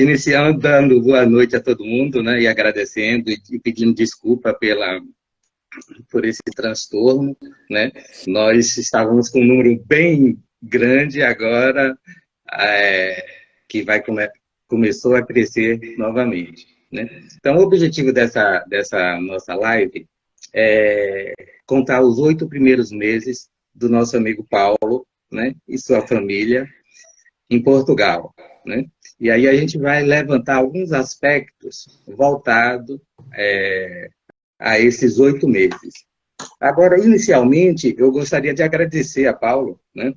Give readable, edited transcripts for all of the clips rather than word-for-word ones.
Iniciando dando boa noite a todo mundo, né? E agradecendo e pedindo desculpa por esse transtorno, né? Nós estávamos com um número bem grande agora, é, que começou a crescer novamente, né? Então, o objetivo dessa nossa live é contar os 8 primeiros meses do nosso amigo Paulo, né? E sua família em Portugal, né? E aí a gente vai levantar alguns aspectos voltados a esses 8 meses. Agora, inicialmente, eu gostaria de agradecer a Paulo, né,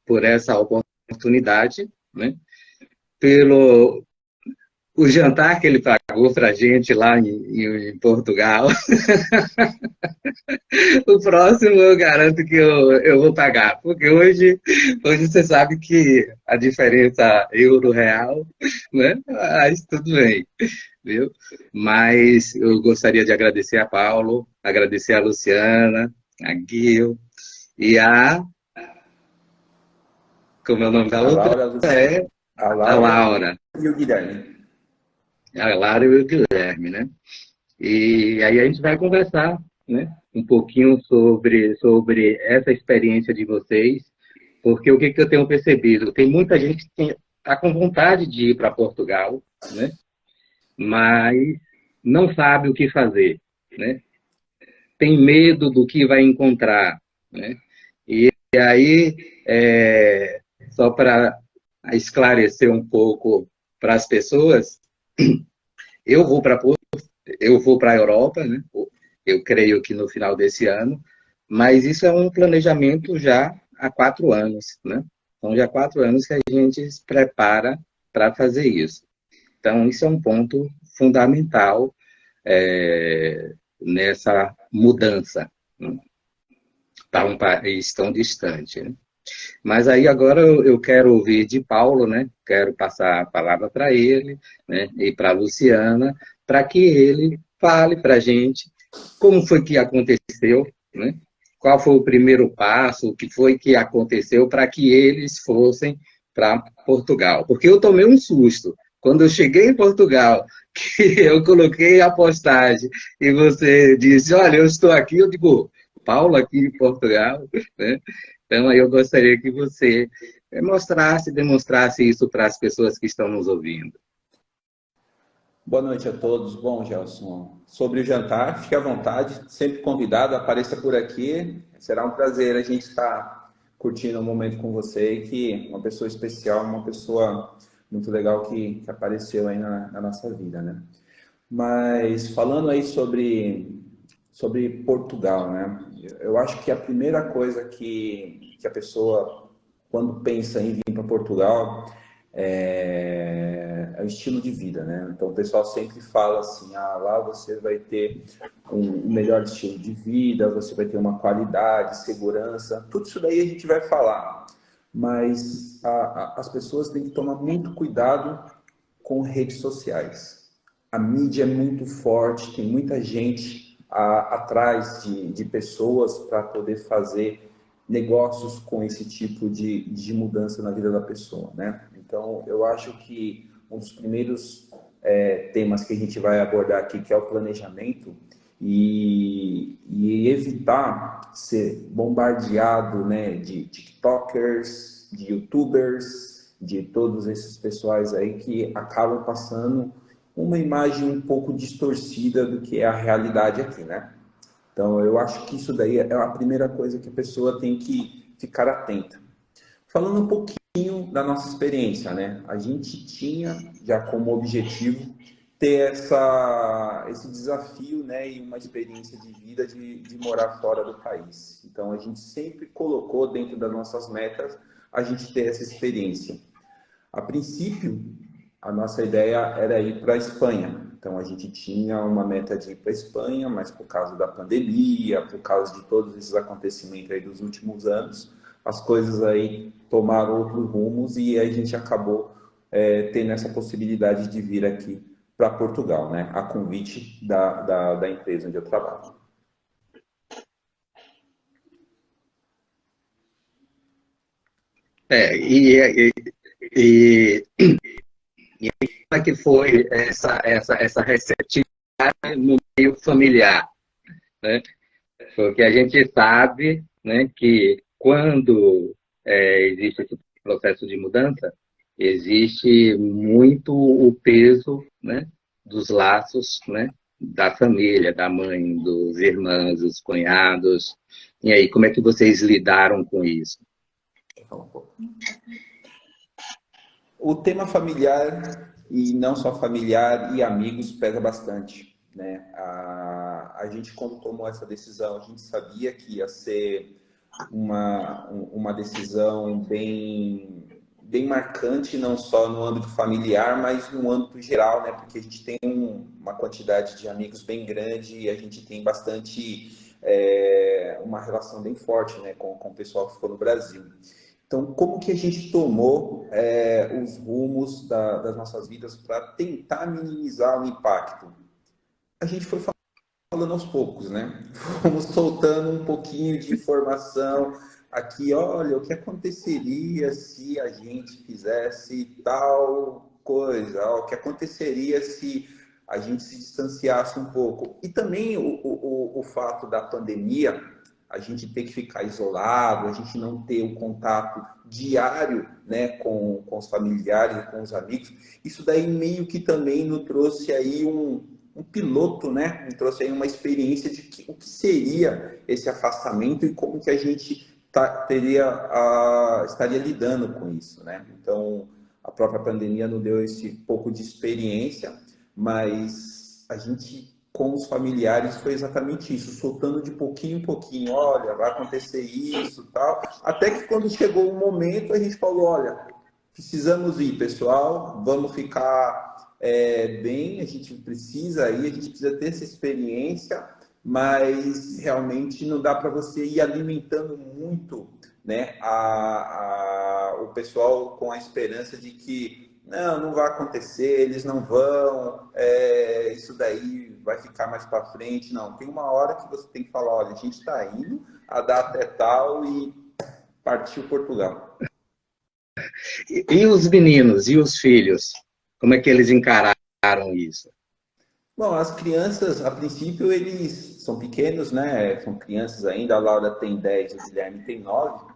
por essa oportunidade, né, pelo o jantar que ele pagou para a gente lá em Portugal. O próximo eu garanto que eu vou pagar, porque hoje você sabe que a diferença euro-real, né? Mas tudo bem, viu? Mas eu gostaria de agradecer a Paulo, agradecer a Luciana, a Gil e como é o nome da A outra? Laura, a Luciana, É a a Laura Laura, e o Guilherme. a Lara e o Guilherme, né? E aí a gente vai conversar, né, um pouquinho sobre essa experiência de vocês, porque o que eu tenho percebido? Tem muita gente que está com vontade de ir para Portugal, né, mas não sabe o que fazer, né, tem medo do que vai encontrar, né, e aí, só para esclarecer um pouco para as pessoas, eu vou para eu vou para a Europa, né? Eu creio que no final desse ano, mas isso é um planejamento já há 4 anos, né? Então, já há 4 anos que a gente se prepara para fazer isso. Então, isso é um ponto fundamental nessa mudança, né, para um país tão distante, né? Mas aí agora eu quero ouvir de Paulo, né? Quero passar a palavra para ele, né? E para a Luciana, para que ele fale para a gente como foi que aconteceu, né? Qual foi o primeiro passo, o que foi que aconteceu para que eles fossem para Portugal. Porque eu tomei um susto. Quando eu cheguei em Portugal, que eu coloquei a postagem e você disse, olha, eu estou aqui, eu digo, Paulo aqui em Portugal, né? Então, aí eu gostaria que você mostrasse, demonstrasse isso para as pessoas que estão nos ouvindo. Boa noite a todos. Bom, Gelson, sobre o jantar, fique à vontade, sempre convidado, apareça por aqui. Será um prazer a gente estar curtindo um momento com você e que uma pessoa especial, uma pessoa muito legal que apareceu aí na nossa vida, né? Mas falando aí sobre Portugal, né? Eu acho que a primeira coisa que a pessoa, quando pensa em vir para Portugal, é o estilo de vida, né? Então o pessoal sempre fala assim, lá você vai ter um melhor estilo de vida, você vai ter uma qualidade, segurança, tudo isso daí a gente vai falar. Mas as pessoas têm que tomar muito cuidado com redes sociais. A mídia é muito forte, tem muita gente atrás de pessoas para poder fazer negócios com esse tipo de mudança na vida da pessoa, né? Então, eu acho que um dos primeiros temas que a gente vai abordar aqui, que é o planejamento, e evitar ser bombardeado, né, de TikTokers, de YouTubers, de todos esses pessoais aí que acabam passando uma imagem um pouco distorcida do que é a realidade aqui, né? Então, eu acho que isso daí é a primeira coisa que a pessoa tem que ficar atenta. Falando um pouquinho da nossa experiência, né? A gente tinha já como objetivo ter esse desafio, né, e uma experiência de vida de morar fora do país. Então, a gente sempre colocou dentro das nossas metas a gente ter essa experiência. A princípio, a nossa ideia era ir para a Espanha. Então, a gente tinha uma meta de ir para a Espanha, mas por causa da pandemia, por causa de todos esses acontecimentos aí dos últimos anos, as coisas aí tomaram outros rumos e a gente acabou tendo essa possibilidade de vir aqui para Portugal, né? A convite da empresa onde eu trabalho. É, e, e, e Como é que foi essa receptividade no meio familiar, né? Porque a gente sabe, né, que quando existe esse processo de mudança, existe muito o peso, né, dos laços, né, da família, da mãe, dos irmãos, dos cunhados. E aí, como é que vocês lidaram com isso? O tema familiar, e não só familiar, e amigos pesa bastante, né? A gente, quando tomou essa decisão, a gente sabia que ia ser uma decisão bem marcante, não só no âmbito familiar, mas no âmbito geral, né? Porque a gente tem uma quantidade de amigos bem grande e a gente tem bastante, uma relação bem forte, né, com o pessoal que ficou no Brasil. Então, como que a gente tomou os rumos das nossas vidas para tentar minimizar o impacto? A gente foi falando aos poucos, né? Fomos soltando um pouquinho de informação aqui, olha, o que aconteceria se a gente fizesse tal coisa, ó, o que aconteceria se a gente se distanciasse um pouco. E também o fato da pandemia, a gente ter que ficar isolado, a gente não ter o contato diário, né, com os familiares e com os amigos, isso daí meio que também nos trouxe aí um piloto, né? Me trouxe aí uma experiência de o que seria esse afastamento e como que a gente estaria lidando com isso, né? Então, a própria pandemia nos deu esse pouco de experiência, mas a gente, com os familiares, foi exatamente isso, soltando de pouquinho em pouquinho, olha, vai acontecer isso, tal, até que quando chegou o momento, a gente falou, olha, precisamos ir, pessoal, vamos ficar bem, a gente precisa ir, a gente precisa ter essa experiência, mas realmente não dá para você ir alimentando muito, né, o pessoal com a esperança de que não vai acontecer, eles não vão, isso daí vai ficar mais para frente. Não, tem uma hora que você tem que falar, olha, a gente está indo, a data é tal e partiu Portugal. E os meninos, e os filhos? Como é que eles encararam isso? Bom, as crianças, a princípio, eles são pequenos, né? São crianças ainda. A Laura tem 10, o Guilherme tem 9.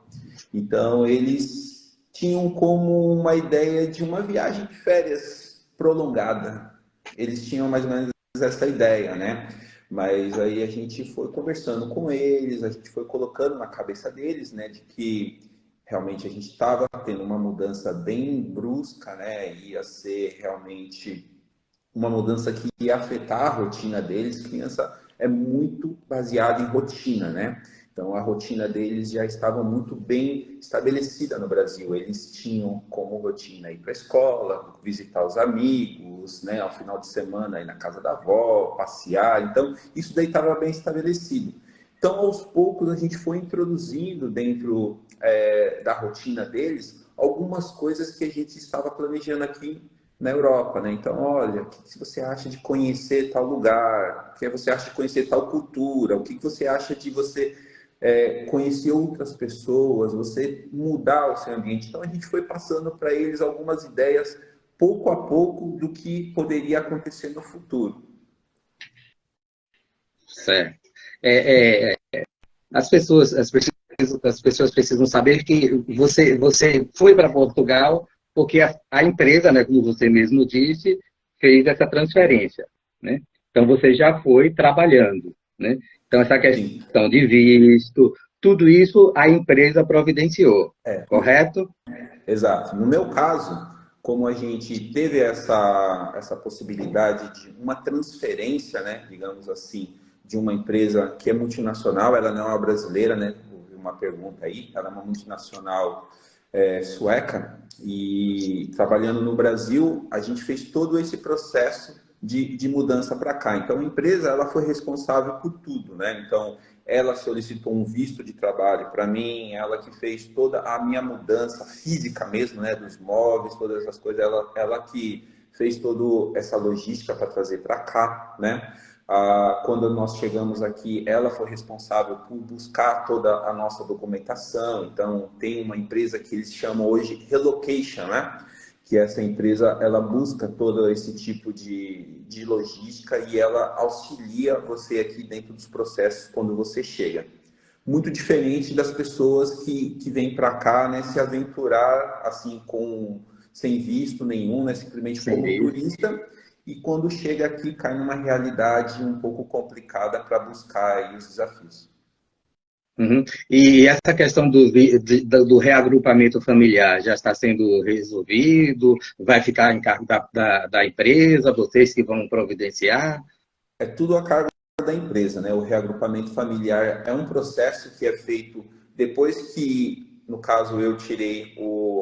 Então, eles tinham como uma ideia de uma viagem de férias prolongada. Eles tinham mais ou menos essa ideia, né? Mas aí a gente foi conversando com eles, a gente foi colocando na cabeça deles, né, de que realmente a gente estava tendo uma mudança bem brusca, né? Ia ser realmente uma mudança que ia afetar a rotina deles. Criança é muito baseada em rotina, né? Então, a rotina deles já estava muito bem estabelecida no Brasil. Eles tinham como rotina ir para a escola, visitar os amigos, né? Ao final de semana ir na casa da avó, passear. Então, isso daí estava bem estabelecido. Então, aos poucos, a gente foi introduzindo dentro da rotina deles algumas coisas que a gente estava planejando aqui na Europa, né? Então, olha, o que você acha de conhecer tal lugar? O que você acha de conhecer tal cultura? O que você acha de você conhecer outras pessoas, você mudar o seu ambiente? Então, a gente foi passando para eles algumas ideias, pouco a pouco, do que poderia acontecer no futuro. Certo. As pessoas precisam saber que você foi para Portugal porque a empresa, né, como você mesmo disse, fez essa transferência, né? Então você já foi trabalhando, né? Então essa questão de visto, tudo isso a empresa providenciou, correto? Exato. No meu caso, como a gente teve essa possibilidade de uma transferência, né, digamos assim, de uma empresa que é multinacional, ela não é brasileira, né? Houve uma pergunta aí, ela é uma multinacional sueca, e trabalhando no Brasil, a gente fez todo esse processo de mudança para cá. Então, a empresa ela foi responsável por tudo, né? Então, ela solicitou um visto de trabalho para mim, ela que fez toda a minha mudança física mesmo, né? Dos móveis, todas essas coisas, ela que fez toda essa logística para trazer para cá, né? Quando nós chegamos aqui, ela foi responsável por buscar toda a nossa documentação. Então, tem uma empresa que eles chamam hoje Relocation, né? que essa empresa ela busca todo esse tipo de logística e ela auxilia você aqui dentro dos processos quando você chega. Muito diferente das pessoas que vêm para cá, né, se aventurar assim sem visto nenhum, né, simplesmente Sem como ver. turista, e quando chega aqui cai numa realidade um pouco complicada para buscar aí os desafios. Uhum. E essa questão do reagrupamento familiar já está sendo resolvido? Vai ficar em cargo da empresa, vocês que vão providenciar? É tudo a cargo da empresa, né? O reagrupamento familiar é um processo que é feito depois que, no caso, eu tirei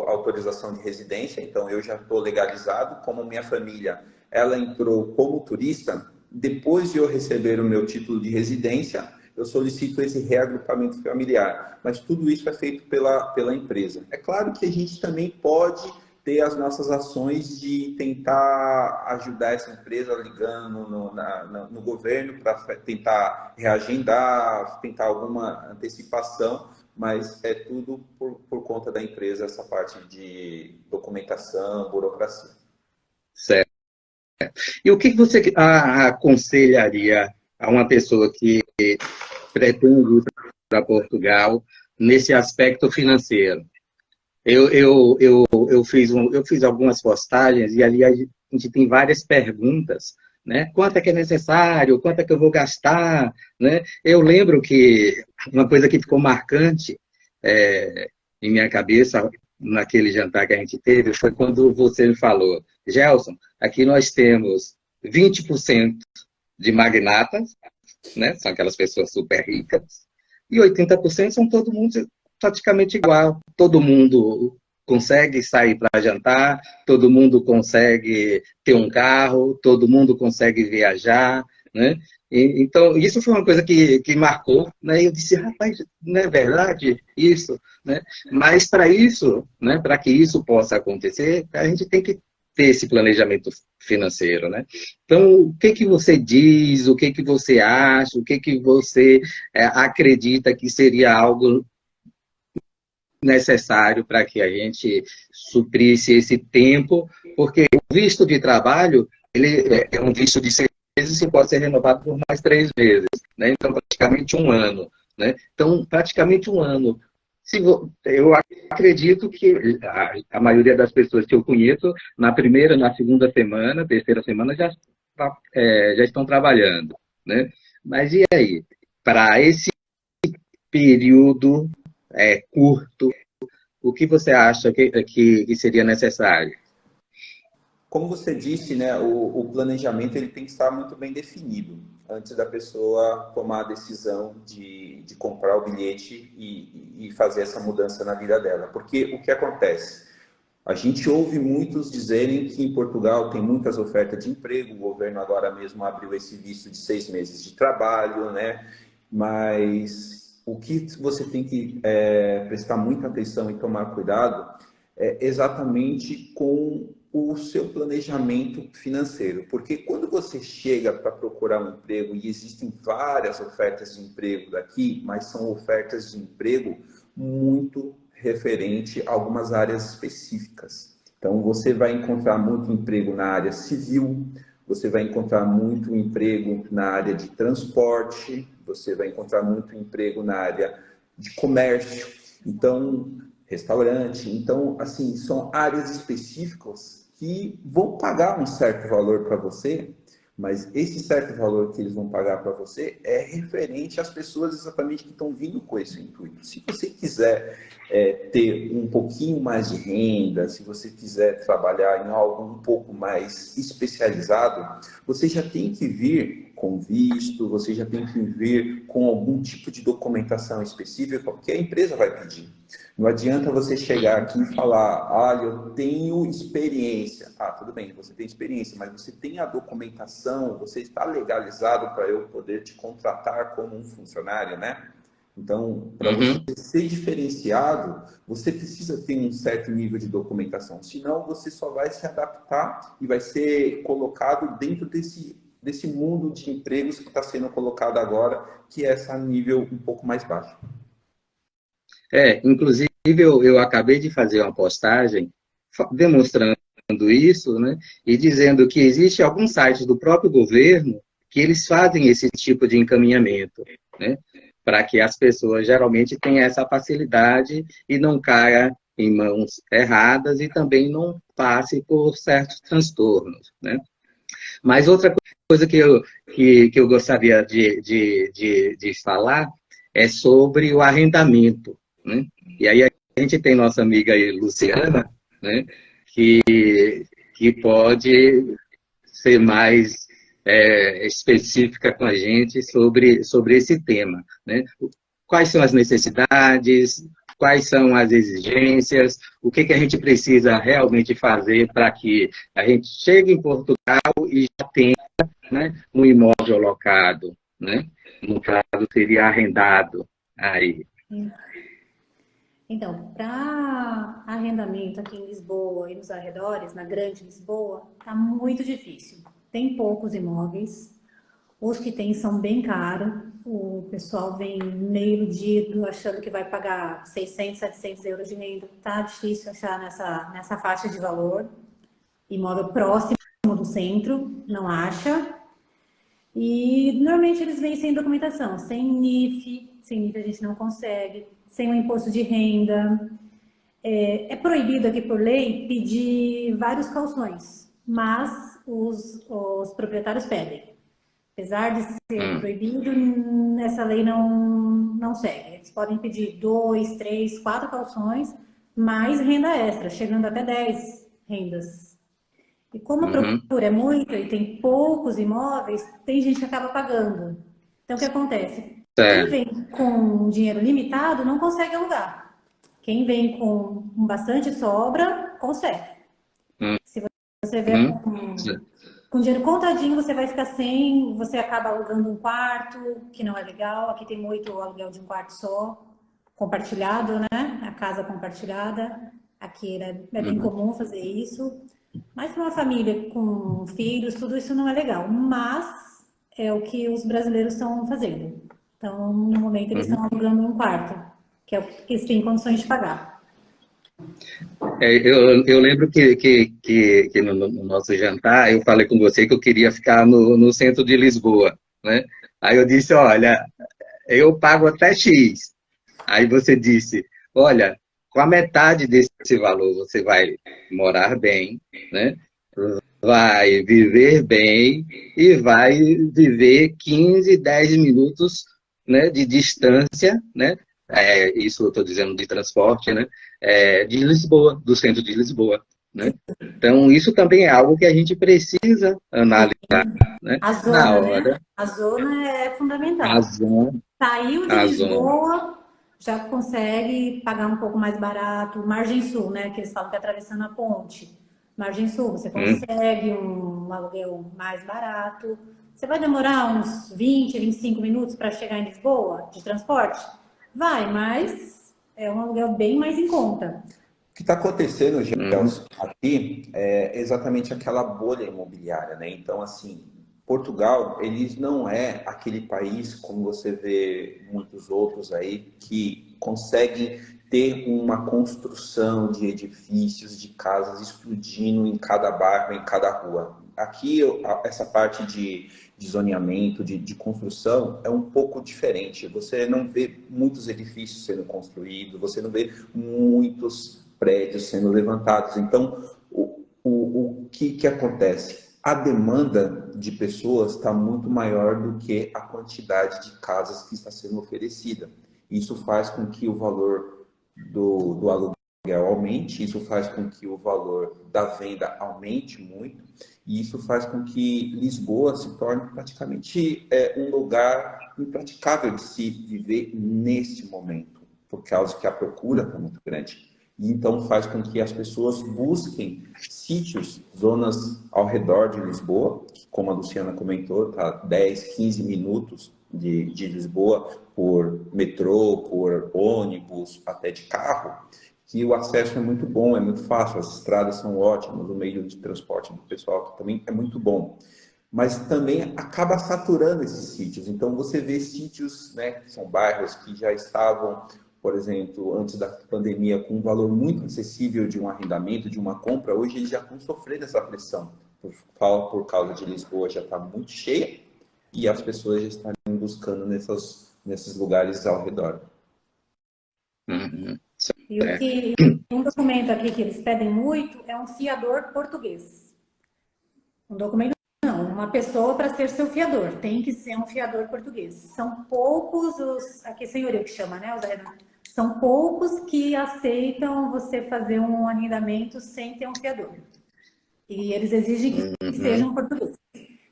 a autorização de residência, então eu já estou legalizado. Como minha família, ela entrou como turista, depois de eu receber o meu título de residência, eu solicito esse reagrupamento familiar. Mas tudo isso é feito pela empresa. É claro que a gente também pode ter as nossas ações de tentar ajudar essa empresa ligando no governo para tentar reagendar, tentar alguma antecipação, mas é tudo por conta da empresa, essa parte de documentação, burocracia. Certo. E o que você aconselharia a uma pessoa que pretende ir para Portugal nesse aspecto financeiro? Eu fiz algumas postagens e ali a gente tem várias perguntas, né? Quanto é que é necessário? Quanto é que eu vou gastar? Né? Eu lembro que uma coisa que ficou marcante em minha cabeça naquele jantar que a gente teve foi quando você me falou, Gelson, aqui nós temos 20% de magnatas, né? São aquelas pessoas super ricas, e 80% são todo mundo praticamente igual. Todo mundo consegue sair para jantar, todo mundo consegue ter um carro, todo mundo consegue viajar, né? Então, isso foi uma coisa que marcou, né? Eu disse, rapaz, não é verdade isso, né? Mas para isso, né? Para que isso possa acontecer, a gente tem que ter esse planejamento financeiro, né? Então, o que que você diz, o que que você acha, o que que você acredita que seria algo necessário para que a gente suprisse esse tempo, porque o visto de trabalho, ele é um visto de 6 meses e pode ser renovado por mais 3 meses, né? Então, praticamente um ano, né? Então, praticamente um ano. Eu acredito que a maioria das pessoas que eu conheço, na primeira, na segunda semana, terceira semana, já estão trabalhando, né? Mas e aí? Para esse período curto, o que você acha que seria necessário? Como você disse, né, o planejamento ele tem que estar muito bem definido antes da pessoa tomar a decisão de comprar o bilhete e fazer essa mudança na vida dela. Porque o que acontece? A gente ouve muitos dizerem que em Portugal tem muitas ofertas de emprego, o governo agora mesmo abriu esse visto de 6 meses de trabalho, né? Mas o que você tem que prestar muita atenção e tomar cuidado é exatamente com o seu planejamento financeiro. Porque quando você chega para procurar um emprego, e existem várias ofertas de emprego daqui, mas são ofertas de emprego muito referente a algumas áreas específicas. Então, você vai encontrar muito emprego na área civil, você vai encontrar muito emprego na área de transporte, você vai encontrar muito emprego na área de comércio, então, restaurante. Então, assim, são áreas específicas que vão pagar um certo valor para você, mas esse certo valor que eles vão pagar para você é referente às pessoas exatamente que estão vindo com esse intuito. Se você quiser ter um pouquinho mais de renda, se você quiser trabalhar em algo um pouco mais especializado, você já tem que vir com visto, você já tem que vir com algum tipo de documentação específica, porque a empresa vai pedir. Não adianta você chegar aqui e falar, olha, eu tenho experiência. Ah, tudo bem, você tem experiência, mas você tem a documentação, você está legalizado para eu poder te contratar como um funcionário, né? Então, para você Uhum. ser diferenciado, você precisa ter um certo nível de documentação. Senão, você só vai se adaptar e vai ser colocado dentro desse mundo de empregos que está sendo colocado agora, que é esse nível um pouco mais baixo. Inclusive, eu acabei de fazer uma postagem demonstrando isso, né, e dizendo que existe alguns sites do próprio governo que eles fazem esse tipo de encaminhamento, né, para que as pessoas geralmente tenham essa facilidade e não caia em mãos erradas e também não passe por certos transtornos, né. Mas outra coisa que eu gostaria de falar é sobre o arrendamento, né? E aí a gente tem nossa amiga aí, Luciana, né? Que pode ser mais específica com a gente sobre esse tema, né? Quais são as necessidades, quais são as exigências, o que, que a gente precisa realmente fazer para que a gente chegue em Portugal e já tenha, né, um imóvel locado, né? No caso, seria arrendado aí. Então, para arrendamento aqui em Lisboa e nos arredores, na Grande Lisboa, está muito difícil. Tem poucos imóveis, os que tem são bem caros, o pessoal vem meio iludido, achando que vai pagar 600, 700 euros de renda. Tá difícil achar nessa faixa de valor. Imóvel próximo do centro, não acha. E normalmente eles vêm sem documentação, sem NIF a gente não consegue, sem o imposto de renda. É proibido aqui por lei pedir vários calções, mas os proprietários pedem. Apesar de ser proibido, essa lei não segue. Eles podem pedir 2, 3, 4 calções, mais renda extra, chegando até 10 rendas. E como a procura é muita e tem poucos imóveis, tem gente que acaba pagando. Então, o que acontece? Quem vem com dinheiro limitado não consegue alugar. Quem vem com bastante sobra, consegue. Se você vier com dinheiro contadinho, você vai ficar sem, você acaba alugando um quarto, que não é legal. Aqui tem muito aluguel de um quarto só, compartilhado, né? A casa compartilhada. Aqui é bem comum fazer isso. Mas para uma família com filhos, tudo isso não é legal. Mas é o que os brasileiros estão fazendo. Então, no momento, eles estão alugando um quarto, que é o que eles têm condições de pagar. Eu lembro que no nosso jantar eu falei com você que eu queria ficar no centro de Lisboa, né? Aí eu disse, olha, eu pago até X. Aí você disse, olha, com a metade desse valor você vai morar bem, né? Vai viver bem e vai viver 15, 10 minutos, né, de distância, né? Isso eu estou dizendo de transporte, né? De Lisboa, do centro de Lisboa, né? Então, isso também é algo que a gente precisa analisar, né? A zona, Na hora. né? A zona é fundamental. A zona. Saiu de A zona. Lisboa, já consegue pagar um pouco mais barato. Margem Sul, né? Que eles falam que é atravessando a ponte. Margem Sul, você consegue um aluguel mais barato. Você vai demorar uns 20, 25 minutos para chegar em Lisboa de transporte? Vai, mas é um aluguel bem mais em conta. O que está acontecendo, Gelson, aqui é exatamente aquela bolha imobiliária, né? Então, assim, Portugal, eles não é aquele país, como você vê muitos outros aí, que conseguem ter uma construção de edifícios, de casas explodindo em cada bairro, em cada rua. Aqui, essa parte de zoneamento, de construção, é um pouco diferente. Você não vê muitos edifícios sendo construídos, você não vê muitos prédios sendo levantados. Então, o que acontece? A demanda de pessoas está muito maior do que a quantidade de casas que está sendo oferecida. Isso faz com que o valor do aluguel aumente, isso faz com que o valor da venda aumente muito, e isso faz com que Lisboa se torne praticamente um lugar impraticável de se viver neste momento, por causa que a procura está muito grande. E então faz com que as pessoas busquem sítios, zonas ao redor de Lisboa, que, como a Luciana comentou, está 10, 15 minutos de Lisboa por metrô, por ônibus, até de carro, que o acesso é muito bom, é muito fácil, as estradas são ótimas, o meio de transporte do pessoal também é muito bom. Mas também acaba saturando esses sítios. Então você vê sítios, né, que são bairros que já estavam por exemplo, antes da pandemia, com um valor muito acessível de um arrendamento, de uma compra, hoje eles já estão sofrendo essa pressão. Por causa de Lisboa já está muito cheia e as pessoas já estão buscando nesses lugares ao redor. Uhum. E um documento aqui que eles pedem muito é um fiador português. Um documento não, uma pessoa para ser seu fiador, tem que ser um fiador português. São poucos os, aqui senhorio que chama, né, os arrendamentos. São poucos que aceitam você fazer um arrendamento sem ter um fiador. E eles exigem que seja um português.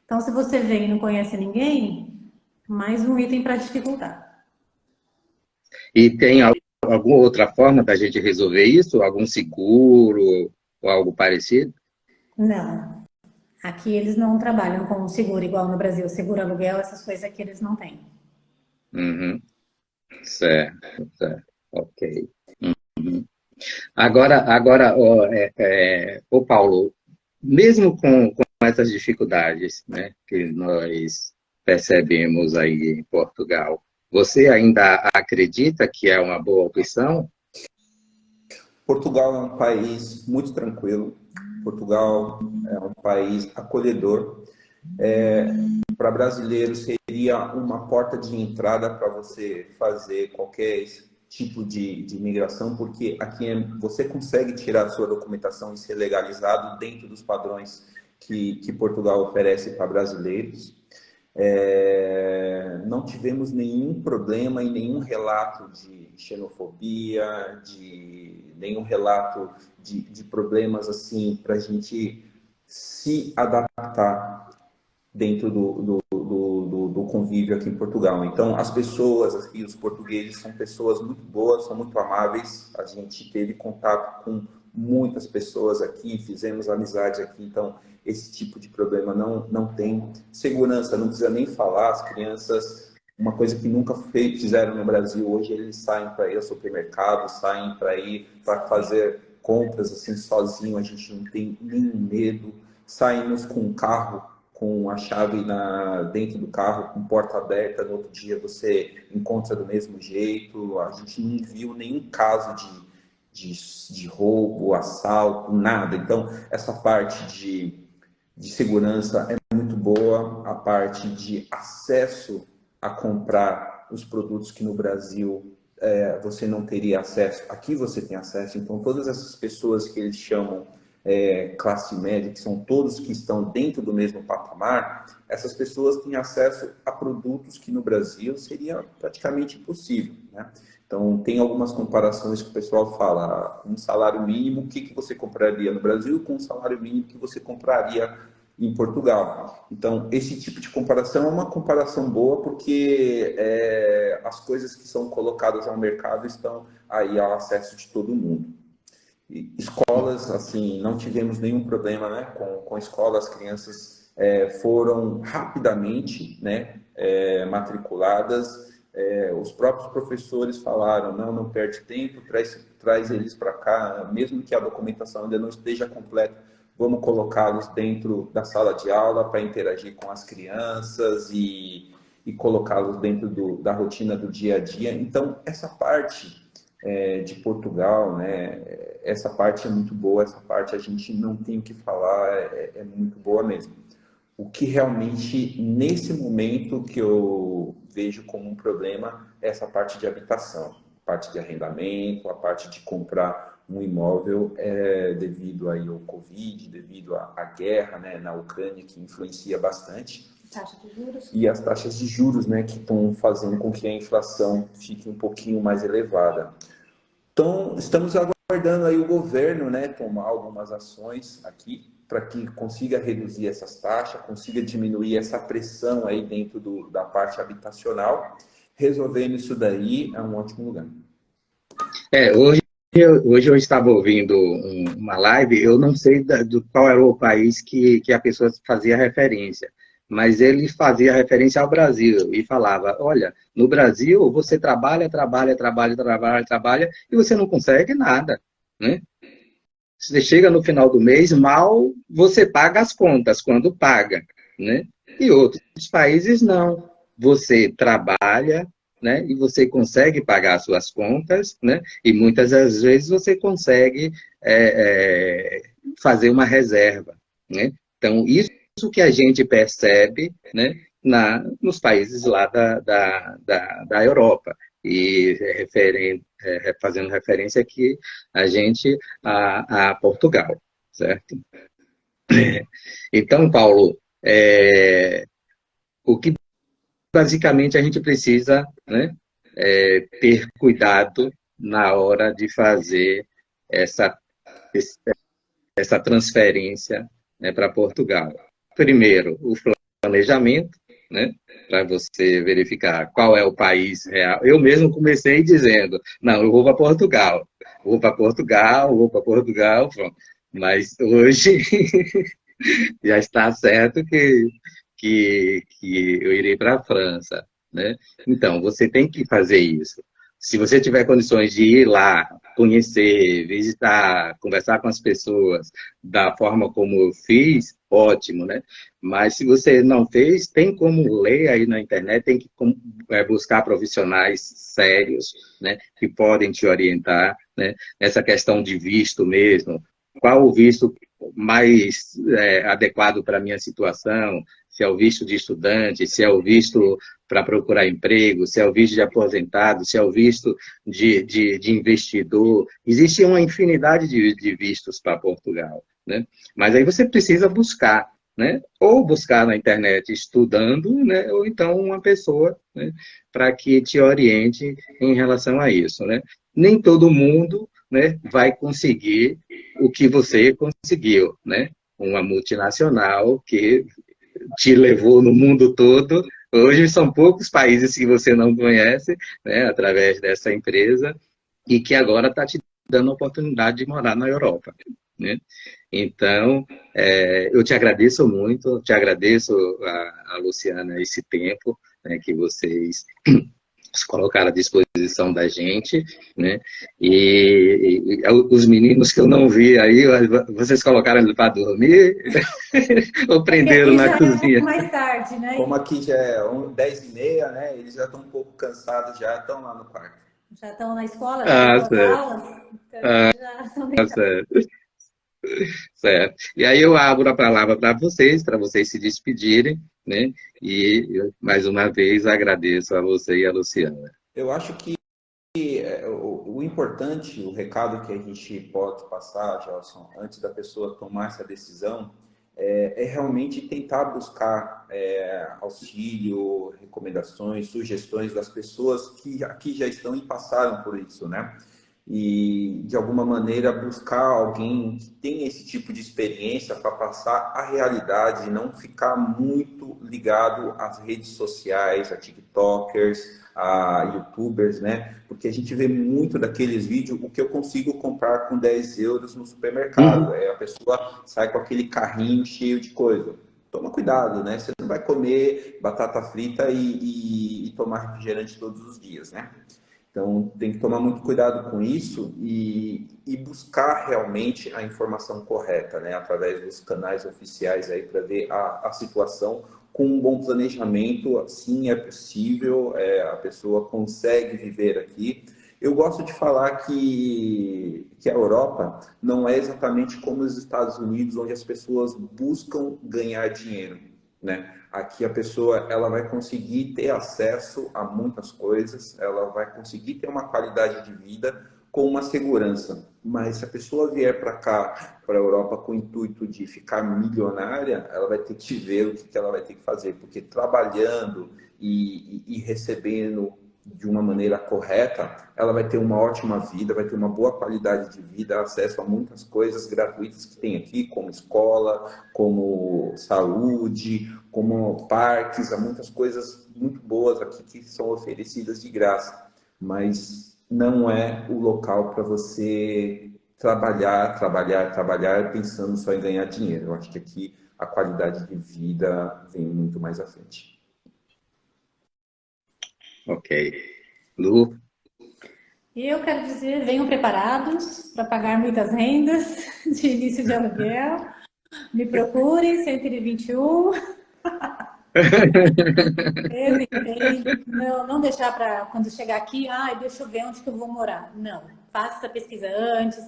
Então, se você vem e não conhece ninguém, mais um item para dificultar. E tem alguma outra forma da gente resolver isso? Algum seguro ou algo parecido? Não. Aqui eles não trabalham com seguro igual no Brasil. Seguro aluguel, essas coisas aqui eles não têm. Uhum. Certo, certo. Ok. Uhum. Agora ô Paulo, mesmo com essas dificuldades, né, que nós percebemos aí em Portugal, você ainda acredita que é uma boa opção? Portugal é um país muito tranquilo. Portugal é um país acolhedor. Para brasileiros seria uma porta de entrada para você fazer qualquer tipo de imigração, porque aqui você consegue tirar a sua documentação e ser legalizado dentro dos padrões que Portugal oferece para brasileiros. Não tivemos nenhum problema e nenhum relato de xenofobia, nenhum relato de problemas assim para a gente se adaptar dentro do convívio aqui em Portugal. Então, as pessoas aqui, os portugueses, são pessoas muito boas, são muito amáveis. A gente teve contato com muitas pessoas aqui, fizemos amizade aqui, então esse tipo de problema não tem. Segurança, não precisa nem falar, as crianças, uma coisa que nunca fizeram no Brasil, hoje eles saem para ir ao supermercado, saem para ir para fazer compras assim sozinho, a gente não tem nenhum medo. Saímos com o carro, com a chave dentro do carro, com porta aberta, no outro dia você encontra do mesmo jeito. A gente não viu nenhum caso de roubo, assalto, nada. Então, essa parte de segurança é muito boa, a parte de acesso a comprar os produtos que no Brasil você não teria acesso, aqui você tem acesso. Então, todas essas pessoas que eles chamam classe média, que são todos que estão dentro do mesmo patamar, essas pessoas têm acesso a produtos que no Brasil seria praticamente impossível, né? Então, tem algumas comparações que o pessoal fala, um salário mínimo, o que você compraria no Brasil com um salário mínimo que você compraria em Portugal. Então, esse tipo de comparação é uma comparação boa porque as coisas que são colocadas ao mercado estão aí ao acesso de todo mundo. Escolas, assim, não tivemos nenhum problema, né, com escolas. As crianças foram rapidamente, né, matriculadas. Os próprios professores falaram, não perde tempo, traz eles para cá, mesmo que a documentação ainda não esteja completa, vamos colocá-los dentro da sala de aula para interagir com as crianças e colocá-los dentro da rotina do dia a dia. Então, essa parte de Portugal, né, essa parte é muito boa, essa parte a gente não tem o que falar, é muito boa mesmo. O que realmente, nesse momento, que eu vejo como um problema é essa parte de habitação, a parte de arrendamento, a parte de comprar um imóvel devido aí ao Covid, devido à guerra, né, na Ucrânia, que influencia bastante. Taxa de juros. E as taxas de juros, né, que estão fazendo com que a inflação fique um pouquinho mais elevada. Então, estamos aguardando aí o governo, né, tomar algumas ações aqui para que consiga reduzir essas taxas, consiga diminuir essa pressão aí dentro da parte habitacional. Resolvendo isso daí, é um ótimo lugar. Hoje eu estava ouvindo uma live, eu não sei do qual era o país que a pessoa fazia referência, mas ele fazia referência ao Brasil e falava, olha, no Brasil você trabalha e você não consegue nada, né? Você chega no final do mês, mal você paga as contas, quando paga, né? E outros países não. Você trabalha, né? E você consegue pagar suas contas, né? E muitas das vezes você consegue fazer uma reserva, né? Então, isso que a gente percebe, né? Nos países lá da Europa. E fazendo referência aqui a gente a Portugal, certo? Então, Paulo, o que basicamente a gente precisa, né, ter cuidado na hora de fazer essa, essa transferência, né, para Portugal. Primeiro, o planejamento, né, para você verificar qual é o país real. Eu mesmo comecei dizendo, não, eu vou para Portugal, vou para Portugal, pronto. Mas hoje já está certo que eu irei para a França, né? Então, você tem que fazer isso. Se você tiver condições de ir lá, conhecer, visitar, conversar com as pessoas da forma como eu fiz, ótimo, né? Mas se você não fez, tem como ler aí na internet, tem que buscar profissionais sérios, né? Que podem te orientar, né? Nessa questão de visto mesmo. Qual o visto mais adequado para a minha situação? Se é o visto de estudante, se é o visto para procurar emprego, se é o visto de aposentado, se é o visto de investidor. Existe uma infinidade de vistos para Portugal, né? Mas aí você precisa buscar, né? Ou buscar na internet estudando, né? Ou então uma pessoa, né, para que te oriente em relação a isso, né? Nem todo mundo, né, vai conseguir o que você conseguiu, né? Uma multinacional que te levou no mundo todo. Hoje são poucos países que você não conhece, né, através dessa empresa, e que agora está te dando a oportunidade de morar na Europa, né? Então, eu te agradeço muito, te agradeço a Luciana esse tempo, né, que vocês se colocaram à disposição da gente, né? E os meninos que eu não vi aí, vocês colocaram ele para dormir ou prenderam na cozinha? É mais tarde, né? Como aqui já é 10h30, né? Eles já estão um pouco cansados, já estão lá no quarto. Já estão na escola, já estão as aulas, então já estão deitados. Certo. E aí eu abro a palavra para vocês se despedirem, né? E eu, mais uma vez, agradeço a você e a Luciana. Eu acho que o importante, o recado que a gente pode passar, Gelson, antes da pessoa tomar essa decisão, é realmente tentar buscar auxílio, recomendações, sugestões das pessoas que aqui já estão e passaram por isso, né? E, de alguma maneira, buscar alguém que tenha esse tipo de experiência para passar a realidade e não ficar muito ligado às redes sociais, a TikTokers, a YouTubers, né? Porque a gente vê muito daqueles vídeos, o que eu consigo comprar com 10 euros no supermercado. A pessoa sai com aquele carrinho cheio de coisa. Toma cuidado, né? Você não vai comer batata frita e tomar refrigerante todos os dias, né? Então, tem que tomar muito cuidado com isso e buscar realmente a informação correta, né? Através dos canais oficiais aí para ver a situação. Com um bom planejamento, sim, é possível, a pessoa consegue viver aqui. Eu gosto de falar que a Europa não é exatamente como os Estados Unidos, onde as pessoas buscam ganhar dinheiro, né? Aqui a pessoa ela vai conseguir ter acesso a muitas coisas, ela vai conseguir ter uma qualidade de vida com uma segurança. Mas se a pessoa vier para cá, para a Europa, com o intuito de ficar milionária, ela vai ter que ver o que ela vai ter que fazer, porque trabalhando e recebendo de uma maneira correta, ela vai ter uma ótima vida, vai ter uma boa qualidade de vida, acesso a muitas coisas gratuitas que tem aqui, como escola, como saúde, como parques, há muitas coisas muito boas aqui que são oferecidas de graça, mas não é o local para você trabalhar pensando só em ganhar dinheiro. Eu acho que aqui a qualidade de vida vem muito mais à frente. Ok. Lu? E eu quero dizer, venham preparados para pagar muitas rendas de início de aluguel. Me procurem, 121. Evitei não deixar para quando chegar aqui, deixa eu ver onde que eu vou morar. Não, faça essa pesquisa antes,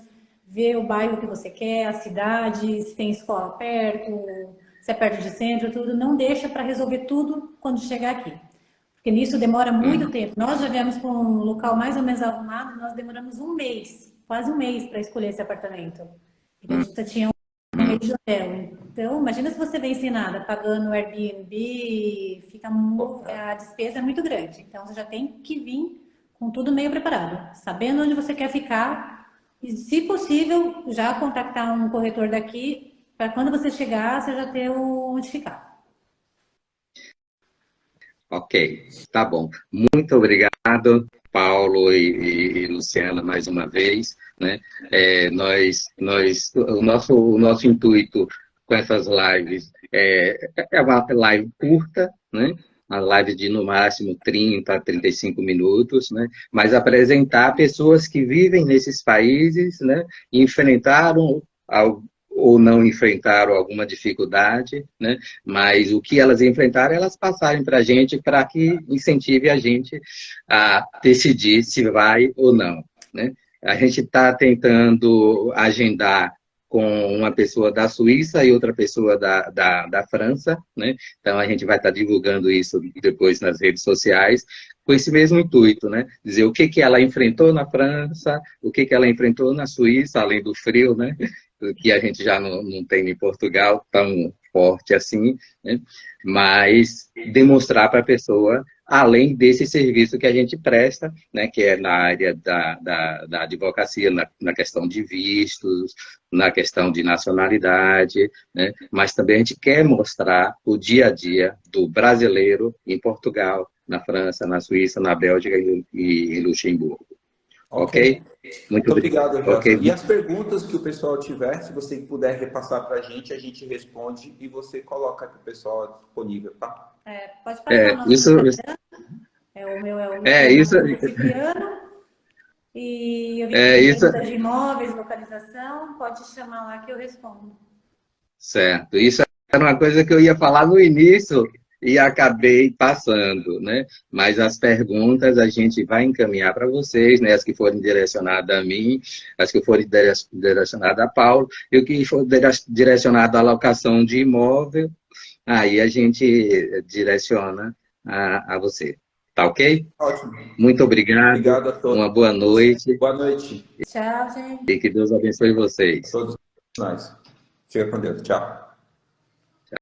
vê o bairro que você quer, a cidade, se tem escola perto, se é perto de centro, tudo. Não deixa para resolver tudo quando chegar aqui. Porque nisso demora muito tempo. Nós já viemos com um local mais ou menos arrumado, nós demoramos um mês, quase um mês para escolher esse apartamento. Porque a gente tinha um mês de hotel. Então, imagina se você vem sem nada, pagando Airbnb, a despesa é muito grande. Então, você já tem que vir com tudo meio preparado, sabendo onde você quer ficar e, se possível, já contactar um corretor daqui para quando você chegar, você já ter onde ficar. Ok, tá bom. Muito obrigado, Paulo e Luciana, mais uma vez, né? O nosso intuito com essas lives é uma live curta, né? Uma live de, no máximo, 30 a 35 minutos, né? Mas apresentar pessoas que vivem nesses países, né? Enfrentaram ou não enfrentaram alguma dificuldade, né? Mas o que elas enfrentaram, elas passarem para a gente, para que incentive a gente a decidir se vai ou não, né? A gente está tentando agendar com uma pessoa da Suíça e outra pessoa da França, né? Então a gente vai estar divulgando isso depois nas redes sociais, com esse mesmo intuito, né? Dizer o que ela enfrentou na França, o que ela enfrentou na Suíça, além do frio, né? Que a gente já não tem em Portugal tão forte assim, né? Mas demonstrar para a pessoa, além desse serviço que a gente presta, né? Que é na área da advocacia, na questão de vistos, na questão de nacionalidade, né? Mas também a gente quer mostrar o dia a dia do brasileiro em Portugal, na França, na Suíça, na Bélgica e em Luxemburgo. Ok? Muito obrigado, Gelson. Okay. E as perguntas que o pessoal tiver, se você puder repassar para a gente responde e você coloca para o pessoal disponível, tá? Pode passar o nosso Instagram. O meu é o Cipriano. E eu vi que tem perguntas de imóveis, localização, pode chamar lá que eu respondo. Certo. Isso era uma coisa que eu ia falar no início e acabei passando, né? Mas as perguntas a gente vai encaminhar para vocês, né? As que forem direcionadas a mim, as que forem direcionadas a Paulo, e o que for direcionado à locação de imóvel, aí a gente direciona a você. Tá ok? Ótimo. Muito obrigado. Obrigado a todos. Uma boa noite. Boa noite. Tchau, gente. E que Deus abençoe vocês. A todos nós. Fica com Deus. Tchau.